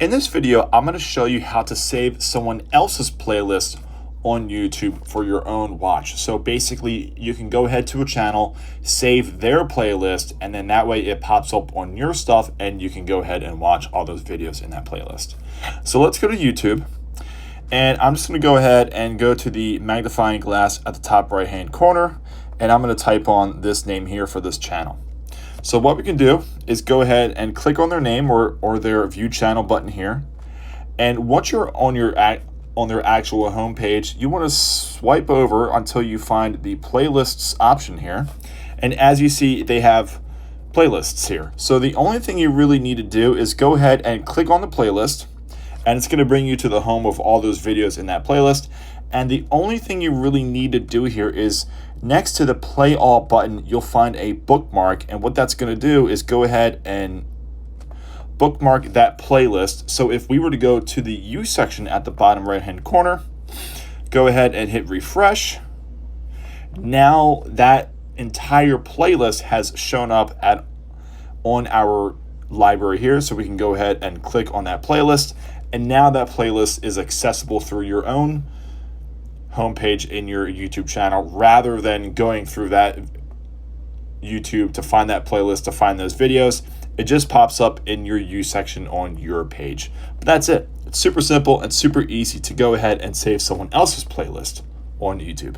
In this video, I'm going to show you how to save someone else's playlist on YouTube for your own watch. So basically, you can go ahead to a channel, save their playlist, and then that way it pops up on your stuff and you can go ahead and watch all those videos in that playlist. So let's go to YouTube, and I'm just going to go ahead and go to the magnifying glass at the top right hand corner, and I'm going to type on this name here for this channel. So what we can do is go ahead and click on their name or their view channel button here. And once you're on their actual homepage, you want to swipe over until you find the playlists option here. And as you see, they have playlists here. So the only thing you really need to do is go ahead and click on the playlist, and it's going to bring you to the home of all those videos in that playlist. And the only thing you really need to do here is next to the play all button, you'll find a bookmark. And what that's going to do is go ahead and bookmark that playlist. So if we were to go to the U section at the bottom right hand corner, go ahead and hit refresh. Now that entire playlist has shown up on our library here. So we can go ahead and click on that playlist. And now that playlist is accessible through your own homepage in your YouTube channel, rather than going through that YouTube to find that playlist, to find those videos. It just pops up in your U section on your page. But that's it. It's super simple and super easy to go ahead and save someone else's playlist on YouTube.